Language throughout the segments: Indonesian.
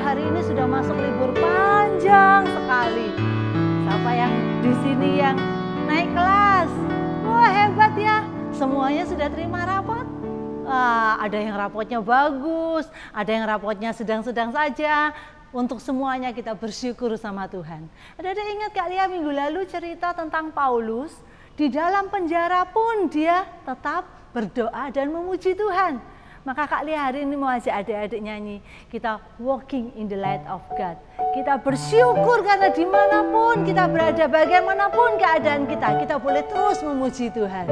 hari ini sudah masuk libur panjang sekali. Siapa yang di sini yang naik kelas? Wah, hebat ya. Semuanya sudah terima rapot? Ada yang rapotnya bagus, ada yang rapotnya sedang-sedang saja. Untuk semuanya kita bersyukur sama Tuhan. Ada ingat Kak Lia minggu lalu cerita tentang Paulus, di dalam penjara pun dia tetap berdoa dan memuji Tuhan. Maka Kak Lia hari ini mau ajak adik-adik nyanyi, kita walking in the light of God. Kita bersyukur karena dimanapun kita berada, bagaimanapun keadaan kita boleh terus memuji Tuhan.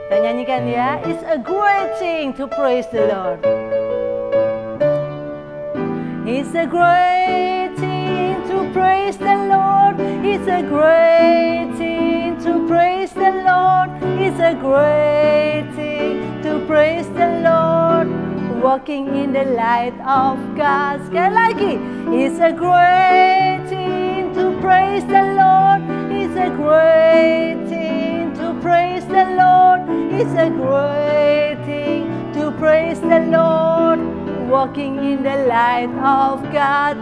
Kita nyanyikan ya, it's a great thing to praise the Lord. It's a great thing to praise the Lord. It's a great thing to praise the Lord. It's a great thing to praise the Lord. Walking in the light of God. Sekali lagi. It's a great thing to praise the Lord. It's a great thing to praise the Lord. It's a great thing to praise the Lord. Walking in the light of God.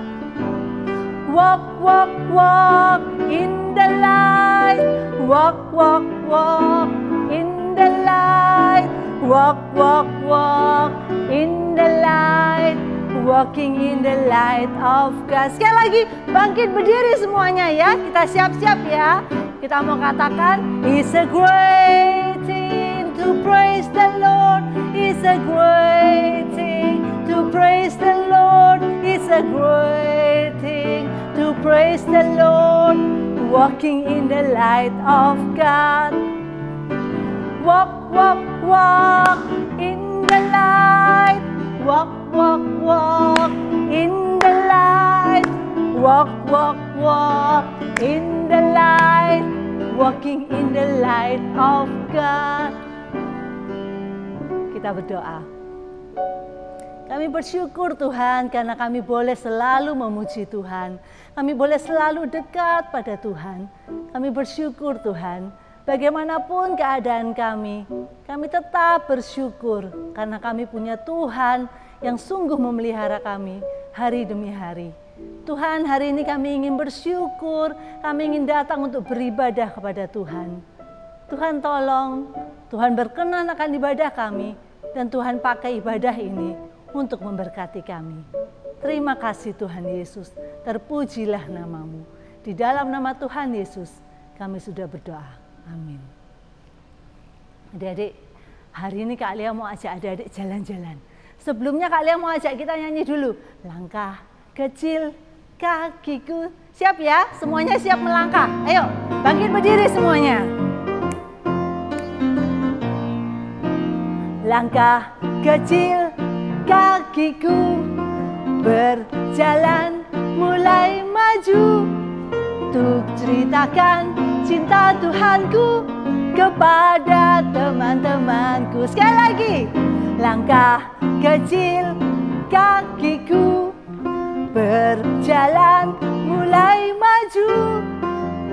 Walk, walk, walk in the light. Walk, walk, walk in the light. Walk, walk, walk in the light. Walking in the light of God. Sekali lagi, bangkit berdiri semuanya ya. Kita siap-siap ya. Kita mau katakan, it's a great thing to praise the Lord. It's a great thing to praise the Lord. It's a great thing to praise the Lord. Walking in the light of God. Walk, walk, walk in the light. Walk, walk, walk in the light. Walk, walk, walk in the light. Walking in the light of God. Kita berdoa. Kami bersyukur Tuhan karena kami boleh selalu memuji Tuhan. Kami boleh selalu dekat pada Tuhan. Kami bersyukur Tuhan. Bagaimanapun keadaan kami tetap bersyukur karena kami punya Tuhan yang sungguh memelihara kami hari demi hari. Tuhan, hari ini kami ingin bersyukur, kami ingin datang untuk beribadah kepada Tuhan. Tuhan tolong, Tuhan berkenan akan ibadah kami dan Tuhan pakai ibadah ini untuk memberkati kami. Terima kasih Tuhan Yesus, terpujilah namamu. Di dalam nama Tuhan Yesus kami sudah berdoa. Amin. Adik-adik, hari ini Kak Lia mau ajak adik-adik jalan-jalan. Sebelumnya Kak Lia mau ajak kita nyanyi dulu. Langkah kecil kakiku. Siap ya? Semuanya siap melangkah. Ayo, bangkit berdiri semuanya. Langkah kecil kakiku berjalan mulai maju untuk ceritakan cinta Tuhanku kepada teman-temanku. Sekali lagi, langkah kecil kakiku berjalan mulai maju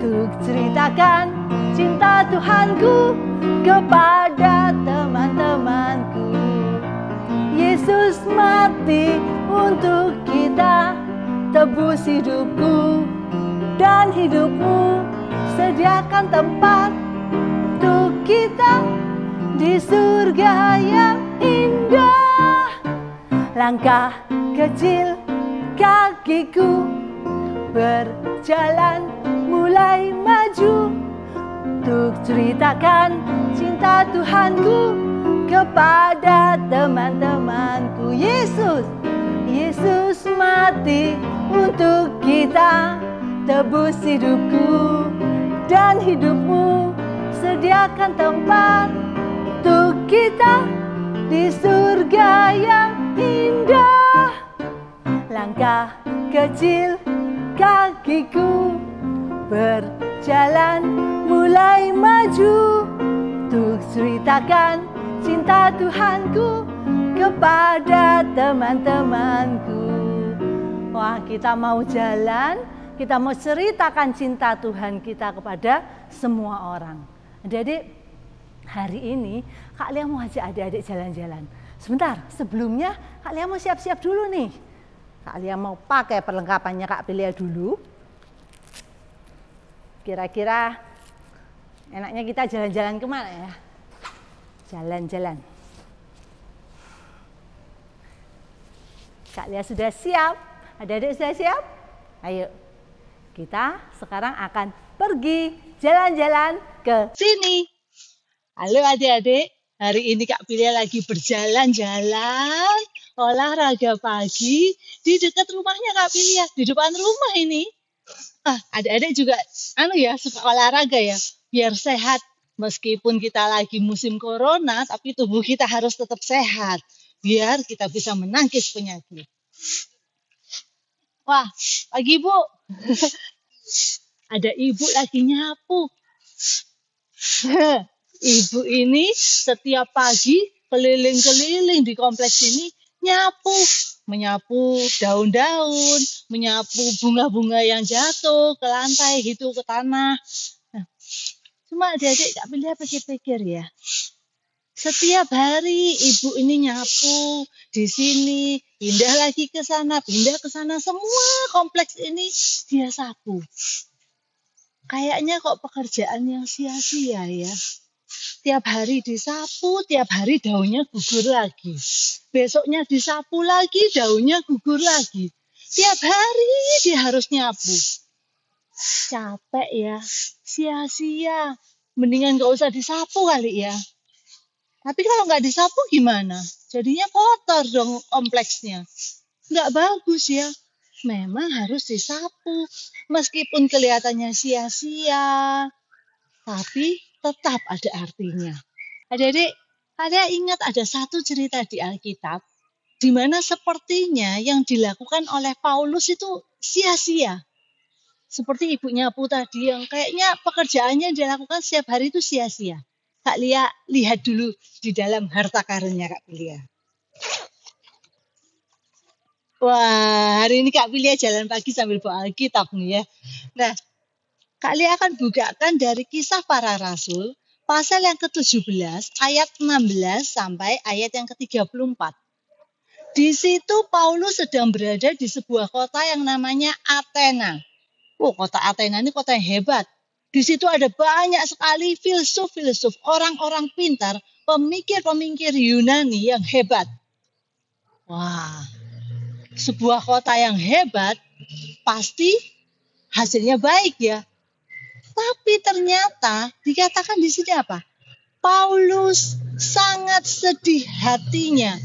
untuk ceritakan cinta Tuhanku kepada teman-temanku. Yesus mati untuk kita, tebus hidupku dan hidupmu, sediakan tempat untuk kita di surga yang indah. Langkah kecil kakiku berjalan mulai maju untuk ceritakan cinta Tuhanku kepada teman-temanku. Yesus mati untuk kita, tebus hidupku dan hidupmu, sediakan tempat untuk kita di surga yang indah. Langkah kecil kakiku berjalan mulai maju untuk ceritakan cinta Tuhanku kepada teman-temanku. Wah, kita mau jalan, kita mau ceritakan cinta Tuhan kita kepada semua orang. Jadi hari ini Kak Lia mau ajak adik-adik jalan-jalan. Sebentar, sebelumnya Kak Lia mau siap-siap dulu nih. Kak Lia mau pakai perlengkapannya Kak Pilia dulu. Kira-kira enaknya kita jalan-jalan kemana ya? Jalan-jalan. Kak Lia sudah siap? Adik-adik sudah siap? Ayo, kita sekarang akan pergi jalan-jalan ke sini. Halo adik-adik, hari ini Kak Pilia lagi berjalan-jalan, olahraga pagi di dekat rumahnya Kak Pilia, di depan rumah ini. Adik-adik juga suka olahraga ya, biar sehat. Meskipun kita lagi musim corona, tapi tubuh kita harus tetap sehat, biar kita bisa menangkis penyakit. Wah, pagi Bu. Ada ibu lagi nyapu. Ibu ini setiap pagi keliling-keliling di kompleks ini nyapu. Menyapu daun-daun, menyapu bunga-bunga yang jatuh ke lantai gitu, ke tanah. Nah, cuma adik-adik Kak Pilia pikir-pikir ya. Setiap hari ibu ini nyapu di sini, pindah lagi ke sana, pindah ke sana, semua kompleks ini dia sapu. Kayaknya kok pekerjaan yang sia-sia ya. Tiap hari disapu, tiap hari daunnya gugur lagi. Besoknya disapu lagi, daunnya gugur lagi. Tiap hari dia harus nyapu. Capek ya, sia-sia. Mendingan gak usah disapu kali ya. Tapi kalau nggak disapu gimana? Jadinya kotor dong kompleksnya. Nggak bagus ya. Memang harus disapu. Meskipun kelihatannya sia-sia, tapi tetap ada artinya. Adik-adik, kalian ingat ada satu cerita di Alkitab, di mana sepertinya yang dilakukan oleh Paulus itu sia-sia. Seperti ibu nyapu tadi yang kayaknya pekerjaannya dilakukan setiap hari itu sia-sia. Kak Lia lihat dulu di dalam harta karunnya Kak Pilia. Wah, hari ini Kak Pilia jalan pagi sambil bawa Alkitab nih ya. Nah, Kak Lia akan bukakan dari Kisah Para Rasul, pasal yang ke-17, ayat 16 sampai ayat yang ke-34. Di situ Paulus sedang berada di sebuah kota yang namanya Athena. Kota Athena ini kota yang hebat. Di situ ada banyak sekali filsuf-filsuf, orang-orang pintar, pemikir-pemikir Yunani yang hebat. Wah, sebuah kota yang hebat pasti hasilnya baik ya. Tapi ternyata dikatakan di sini apa? Paulus sangat sedih hatinya.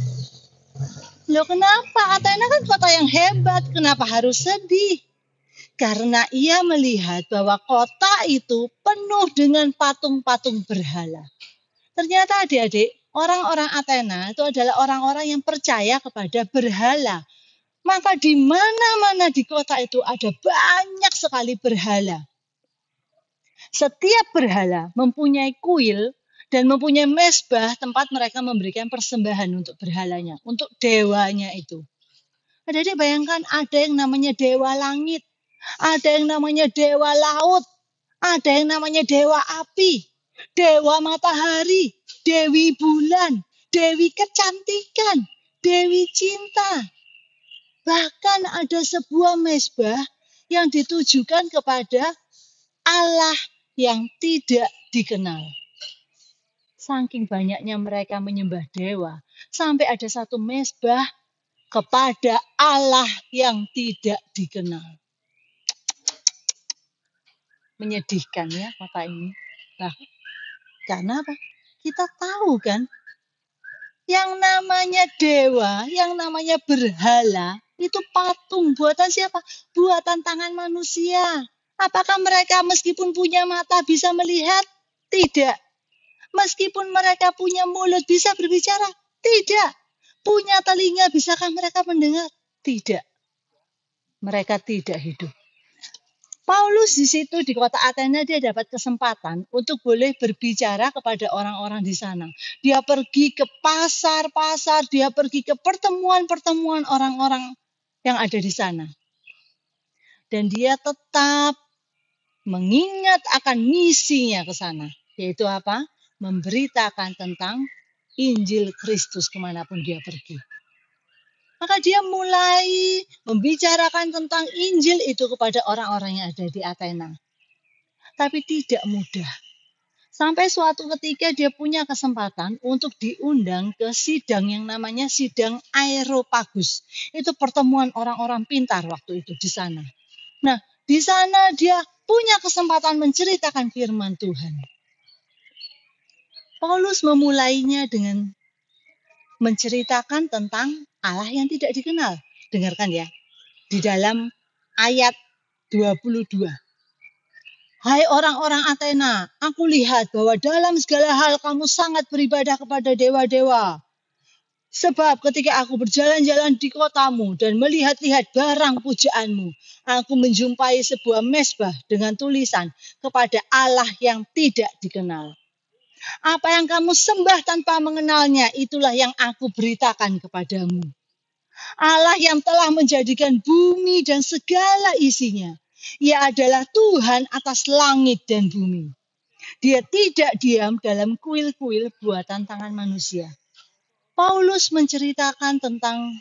Loh kenapa? Athena kan kota yang hebat, kenapa harus sedih? Karena ia melihat bahwa kota itu penuh dengan patung-patung berhala. Ternyata adik-adik, orang-orang Athena itu adalah orang-orang yang percaya kepada berhala. Maka di mana-mana di kota itu ada banyak sekali berhala. Setiap berhala mempunyai kuil dan mempunyai mezbah tempat mereka memberikan persembahan untuk berhalanya, untuk dewanya itu. Adik-adik bayangkan ada yang namanya dewa langit. Ada yang namanya dewa laut, ada yang namanya dewa api, dewa matahari, dewi bulan, dewi kecantikan, dewi cinta. Bahkan ada sebuah mezbah yang ditujukan kepada Allah yang tidak dikenal. Saking banyaknya mereka menyembah dewa, sampai ada satu mezbah kepada Allah yang tidak dikenal. Menyedihkan ya kota ini. Nah, karena apa? Kita tahu kan, yang namanya dewa, yang namanya berhala, itu patung buatan siapa? Buatan tangan manusia. Apakah mereka meskipun punya mata bisa melihat? Tidak. Meskipun mereka punya mulut bisa berbicara? Tidak. Punya telinga bisakah mereka mendengar? Tidak. Mereka tidak hidup. Paulus di situ di kota Athena dia dapat kesempatan untuk boleh berbicara kepada orang-orang di sana. Dia pergi ke pasar-pasar, dia pergi ke pertemuan-pertemuan orang-orang yang ada di sana. Dan dia tetap mengingat akan misinya ke sana. Yaitu apa? Memberitakan tentang Injil Kristus kemanapun dia pergi. Maka dia mulai membicarakan tentang Injil itu kepada orang-orang yang ada di Athena. Tapi tidak mudah. Sampai suatu ketika dia punya kesempatan untuk diundang ke sidang yang namanya sidang Areopagus. Itu pertemuan orang-orang pintar waktu itu di sana. Nah, di sana dia punya kesempatan menceritakan firman Tuhan. Paulus memulainya dengan menceritakan tentang Allah yang tidak dikenal. Dengarkan ya, di dalam ayat 22. Hai orang-orang Athena, aku lihat bahwa dalam segala hal kamu sangat beribadah kepada dewa-dewa. Sebab ketika aku berjalan-jalan di kotamu dan melihat-lihat barang pujaanmu, aku menjumpai sebuah mezbah dengan tulisan kepada Allah yang tidak dikenal. Apa yang kamu sembah tanpa mengenalnya, itulah yang aku beritakan kepadamu. Allah yang telah menjadikan bumi dan segala isinya. Ia adalah Tuhan atas langit dan bumi. Dia tidak diam dalam kuil-kuil buatan tangan manusia. Paulus menceritakan tentang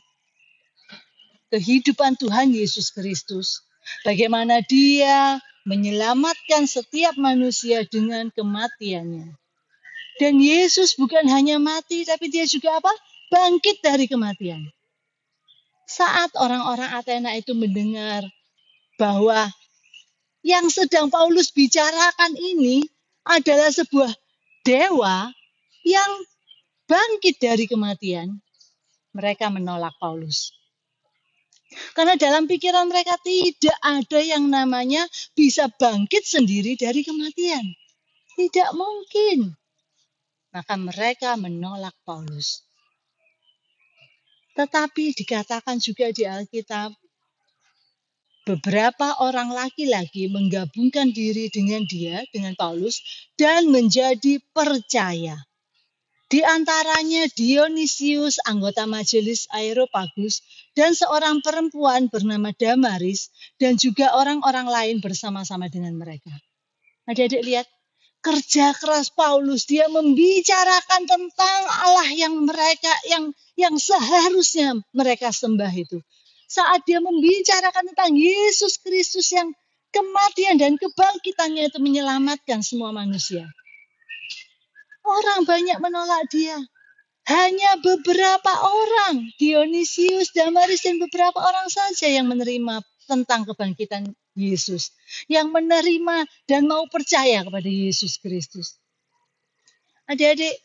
kehidupan Tuhan Yesus Kristus. Bagaimana dia menyelamatkan setiap manusia dengan kematiannya. Dan Yesus bukan hanya mati, tapi dia juga apa? Bangkit dari kematian. Saat orang-orang Athena itu mendengar bahwa yang sedang Paulus bicarakan ini adalah sebuah dewa yang bangkit dari kematian, mereka menolak Paulus. Karena dalam pikiran mereka tidak ada yang namanya bisa bangkit sendiri dari kematian. Tidak mungkin. Maka mereka menolak Paulus. Tetapi dikatakan juga di Alkitab, beberapa orang laki-laki menggabungkan diri dengan dia, dengan Paulus, dan menjadi percaya. Di antaranya Dionysius, anggota majelis Areopagus, dan seorang perempuan bernama Damaris, dan juga orang-orang lain bersama-sama dengan mereka. Adik-adik lihat, kerja keras Paulus, dia membicarakan tentang Allah yang seharusnya mereka sembah itu. Saat dia membicarakan tentang Yesus Kristus yang kematian dan kebangkitannya itu menyelamatkan semua manusia. Orang banyak menolak dia. Hanya beberapa orang, Dionysius, Damaris, dan beberapa orang saja yang menerima tentang kebangkitan Yesus. Yang menerima dan mau percaya kepada Yesus Kristus. Adik-adik,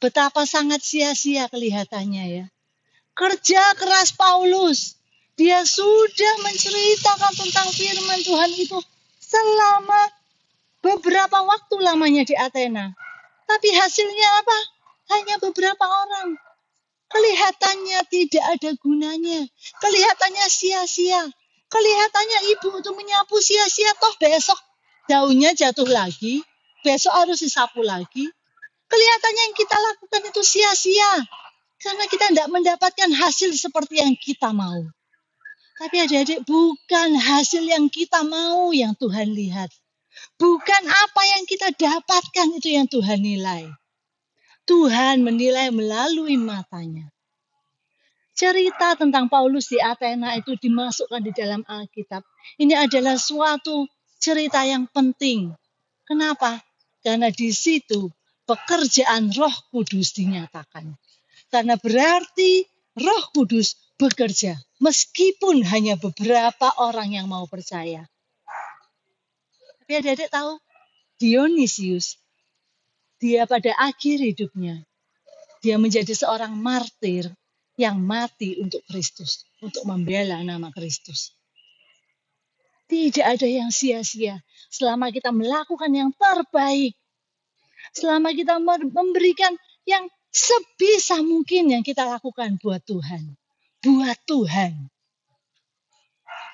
betapa sangat sia-sia kelihatannya ya. Kerja keras Paulus. Dia sudah menceritakan tentang firman Tuhan itu selama beberapa waktu lamanya di Athena. Tapi hasilnya apa? Hanya beberapa orang. Kelihatannya tidak ada gunanya. Kelihatannya sia-sia. Kelihatannya ibu itu menyapu sia-sia. Toh besok daunnya jatuh lagi. Besok harus disapu lagi. Kelihatannya yang kita lakukan itu sia-sia. Karena kita tidak mendapatkan hasil seperti yang kita mau. Tapi adik-adik, bukan hasil yang kita mau yang Tuhan lihat. Bukan apa yang kita dapatkan itu yang Tuhan nilai. Tuhan menilai melalui matanya. Cerita tentang Paulus di Athena itu dimasukkan di dalam Alkitab. Ini adalah suatu cerita yang penting. Kenapa? Karena di situ pekerjaan Roh Kudus dinyatakan. Karena berarti Roh Kudus bekerja meskipun hanya beberapa orang yang mau percaya. Tapi adik-adik tahu, Dionysius, dia pada akhir hidupnya, dia menjadi seorang martir yang mati untuk Kristus, untuk membela nama Kristus. Tidak ada yang sia-sia selama kita melakukan yang terbaik. Selama kita memberikan yang sebisa mungkin yang kita lakukan buat Tuhan. Buat Tuhan.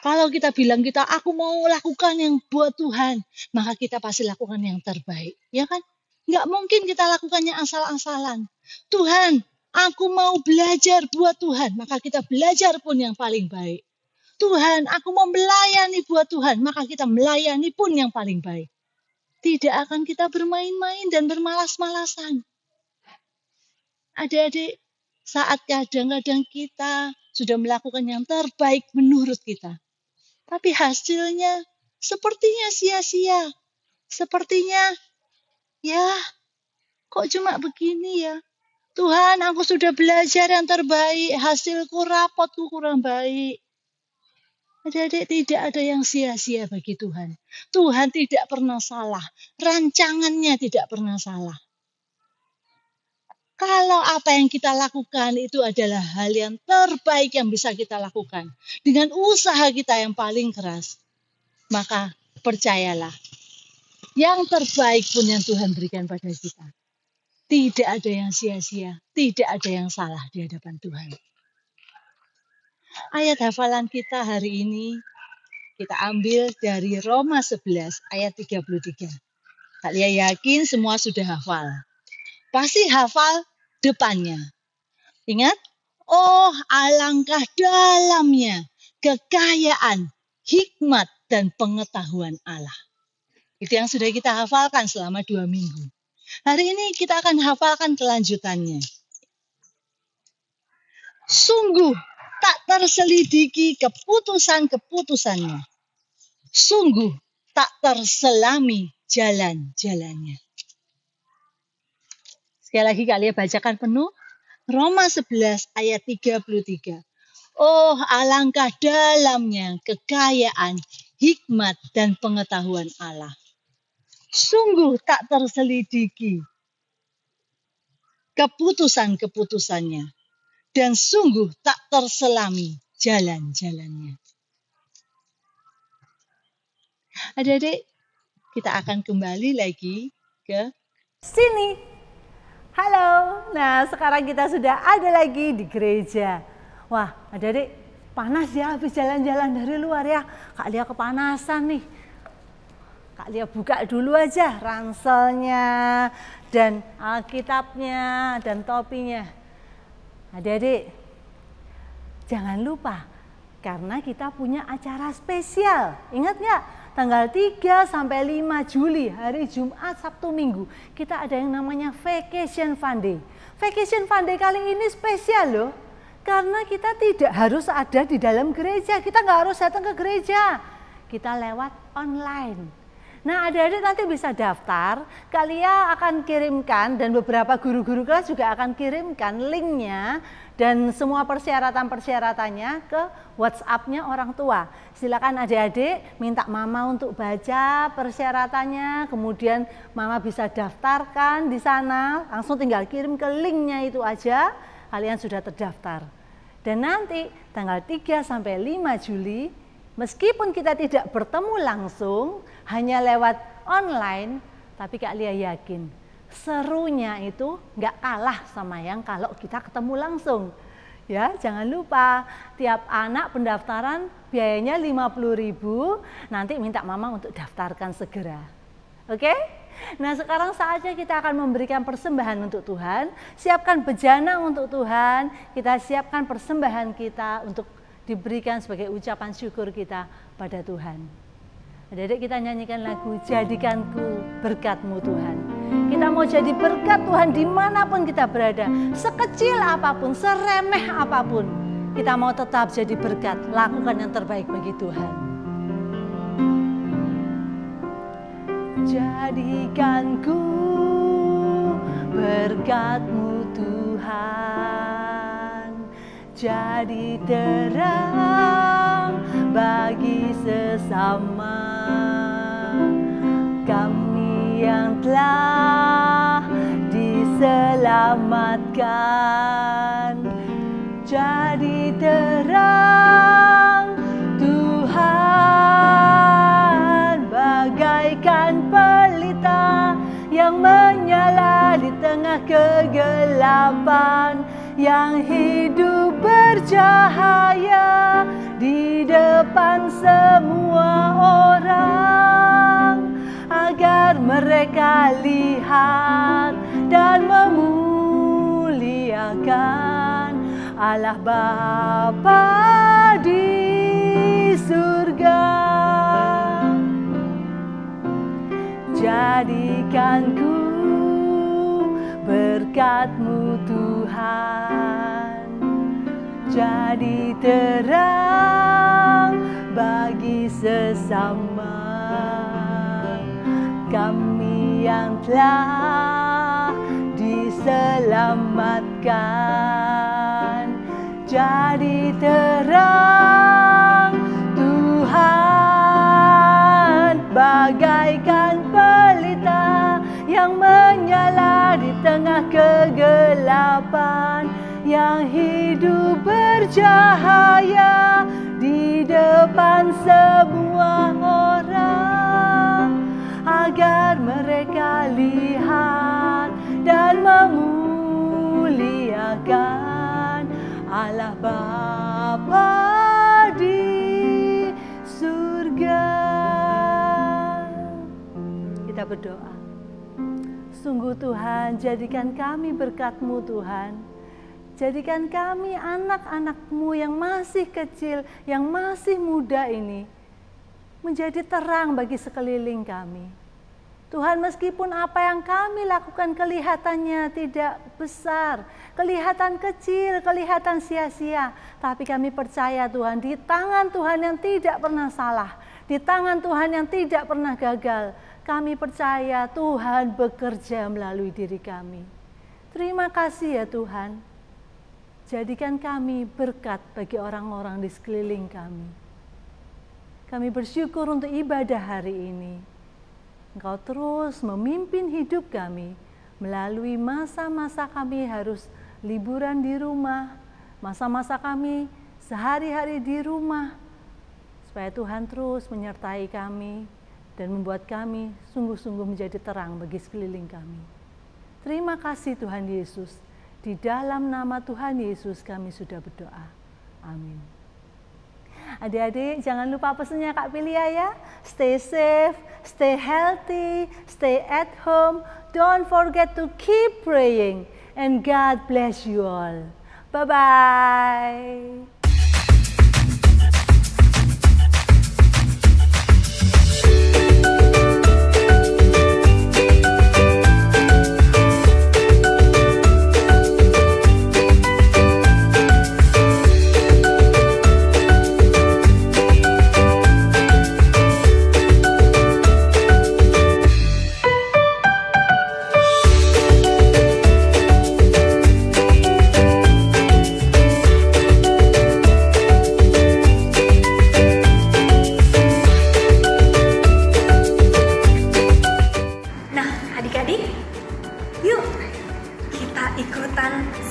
Kalau kita bilang aku mau lakukan yang buat Tuhan, maka kita pasti lakukan yang terbaik. Ya kan? Nggak mungkin kita lakukannya asal-asalan. Tuhan, aku mau belajar buat Tuhan, maka kita belajar pun yang paling baik. Tuhan, aku mau melayani buat Tuhan, maka kita melayani pun yang paling baik. Tidak akan kita bermain-main dan bermalas-malasan. Adik-adik, saat kadang-kadang kita sudah melakukan yang terbaik menurut kita. Tapi hasilnya sepertinya sia-sia. Sepertinya, ya kok cuma begini ya. Tuhan, aku sudah belajar yang terbaik, hasilku rapotku kurang baik. Adik-adik, tidak ada yang sia-sia bagi Tuhan. Tuhan tidak pernah salah, rancangannya tidak pernah salah. Kalau apa yang kita lakukan itu adalah hal yang terbaik yang bisa kita lakukan, dengan usaha kita yang paling keras, maka percayalah, yang terbaik pun yang Tuhan berikan pada kita. Tidak ada yang sia-sia, tidak ada yang salah di hadapan Tuhan. Ayat hafalan kita hari ini kita ambil dari Roma 11 ayat 33. Kalian yakin semua sudah hafal? Pasti hafal depannya. Ingat, oh alangkah dalamnya kekayaan, hikmat, dan pengetahuan Allah. Itu yang sudah kita hafalkan selama 2 minggu. Hari ini kita akan hafalkan kelanjutannya. Sungguh tak terselidiki keputusan-keputusannya. Sungguh tak terselami jalan-jalannya. Sekali lagi kalian bacakan penuh. Roma 11 ayat 33. Oh alangkah dalamnya kekayaan, hikmat, dan pengetahuan Allah. Sungguh tak terselidiki keputusan-keputusannya. Dan sungguh tak terselami jalan-jalannya. Adik-adik, kita akan kembali lagi ke sini. Halo, nah sekarang kita sudah ada lagi di gereja. Wah, adik-adik, panas ya habis jalan-jalan dari luar ya. Kak Lia kepanasan nih. Kak Lia buka dulu aja ranselnya dan Alkitabnya dan topinya. Adik-adik, jangan lupa karena kita punya acara spesial. Ingat nggak? Tanggal 3 sampai 5 Juli, hari Jumat, Sabtu, Minggu, kita ada yang namanya Vacation Fun Day. Vacation Fun Day kali ini spesial loh. Karena kita tidak harus ada di dalam gereja, kita nggak harus datang ke gereja. Kita lewat online. Nah adik-adik nanti bisa daftar, kalian akan kirimkan dan beberapa guru-guru kelas juga akan kirimkan linknya dan semua persyaratan-persyaratannya ke WhatsApp-nya orang tua. Silakan adik-adik minta mama untuk baca persyaratannya, kemudian mama bisa daftarkan di sana, langsung tinggal kirim ke linknya itu aja, kalian sudah terdaftar. Dan nanti tanggal 3 sampai 5 Juli, meskipun kita tidak bertemu langsung, hanya lewat online, tapi Kak Lia yakin serunya itu nggak kalah sama yang kalau kita ketemu langsung. Ya, jangan lupa tiap anak pendaftaran biayanya 50.000, nanti minta mama untuk daftarkan segera. Oke? Nah sekarang saatnya kita akan memberikan persembahan untuk Tuhan, siapkan bejana untuk Tuhan, kita siapkan persembahan kita untuk diberikan sebagai ucapan syukur kita pada Tuhan. Adik-adik kita nyanyikan lagu Jadikanku Berkat-Mu Tuhan. Kita mau jadi berkat Tuhan dimanapun kita berada. Sekecil apapun, seremeh apapun. Kita mau tetap jadi berkat, lakukan yang terbaik bagi Tuhan. Jadikanku berkat-Mu Tuhan, jadi terang bagi sesama kami yang telah diselamatkan. Jadi terang Tuhan bagaikan pelita yang menyala di tengah kegelapan, yang hidup bercahaya di depan semua orang, agar mereka lihat dan memuliakan Allah Bapa di surga. Jadikanku berkat-Mu Tuhan, jadi terang bagi sesama. Kami yang telah diselamatkan jadi terang Tuhan, bagaikan pelita yang menyala di tengah kegelapan, yang hidup bercahaya di depan semua orang, agar mereka lihat dan memuliakan Allah Bapa di surga. Kita berdoa. Sungguh Tuhan, jadikan kami berkat-Mu Tuhan. Jadikan kami anak-anak-Mu yang masih kecil, yang masih muda ini, menjadi terang bagi sekeliling kami. Tuhan, meskipun apa yang kami lakukan kelihatannya tidak besar, kelihatan kecil, kelihatan sia-sia, tapi kami percaya Tuhan, di tangan Tuhan yang tidak pernah salah, di tangan Tuhan yang tidak pernah gagal, kami percaya Tuhan bekerja melalui diri kami. Terima kasih ya Tuhan, jadikan kami berkat bagi orang-orang di sekeliling kami. Kami bersyukur untuk ibadah hari ini. Engkau terus memimpin hidup kami melalui masa-masa kami harus liburan di rumah, masa-masa kami sehari-hari di rumah, supaya Tuhan terus menyertai kami dan membuat kami sungguh-sungguh menjadi terang bagi sekeliling kami. Terima kasih Tuhan Yesus, di dalam nama Tuhan Yesus kami sudah berdoa. Amin. Adik-adik, jangan lupa pesannya Kak Pilia ya. Stay safe, stay healthy, stay at home. Don't forget to keep praying. And God bless you all. Bye-bye.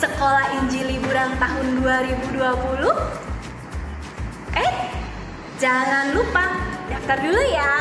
Sekolah Injil Liburan tahun 2020. Jangan lupa daftar dulu ya.